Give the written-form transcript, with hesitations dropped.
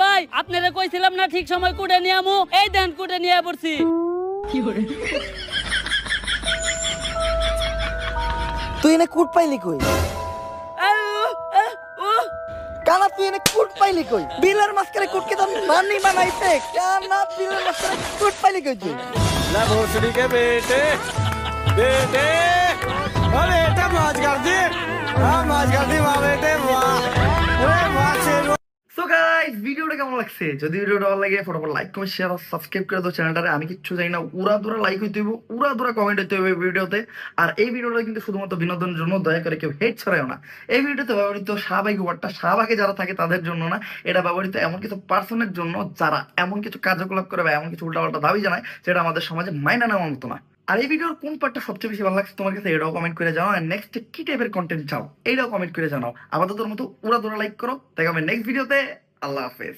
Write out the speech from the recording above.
ভাই আপনারা কইছিলাম না ঠিক সময় কুটে নিয়ে আমু, এই দেন কুটে নিয়ে পড়ছি। তুই এনে কুট পাইলি কই? কানা তুই এনে কুট পাইলি কই? বিলের মাঝখানে কুট কি তোর নানি বানাইছে? কানা বিলের মাঝখানে কুট পাইলি কই তুই? ना भोसड़ी के बेटे बेटे ओ बेटे मौज कर दी हाँ मौज कर दी वाह बेटे वाह अरे वाह शेर সো গাইস ভিডিওটা কেমন লাগছে? যদি ভিডিওটা ভালো লাগে ফটাফট লাইক কমেন্ট শেয়ার আর সাবস্ক্রাইব করে দাও চ্যানেলটারে। আমি কিচ্ছু জানি না, উড়া দুরা লাইক হইতে হইব, উড়া দুরা কমেন্ট হইতে হবে ভিডিওতে। আর এই ভিডিওটা কিন্তু শুধুমাত্র বিনোদনের জন্য, দয়া করে কেউ হেট ছড়ায়ও না। এই ভিডিওতে ব্যবহৃত শাহবাগী ওয়ার্ডটা শাহবাগে যারা থাকে তাদের জন্য না, এটা ব্যবহৃত এমন কিছু পার্সনের জন্য যারা এমন কিছু কার্যকলাপ করে বা এমন কিছু উল্টাপাল্টা দাবি জানায় যেটা আমাদের সমাজে মাইনা নেওয়ার মতো না। আর এই ভিডিওর কোন পার্টটা সবচেয়ে বেশি ভালো লাগছে তোমার কাছে এটাও কমেন্ট করে জানাও। আর নেক্সট কি টাইপের কন্টেন্ট চাও এইটাও কমেন্ট করে জানাও। আপাতত মতো উড়া দুরা লাইক করো, দেখা হবে নেক্সট ভিডিওতে। আল্লাহ হাফেজ।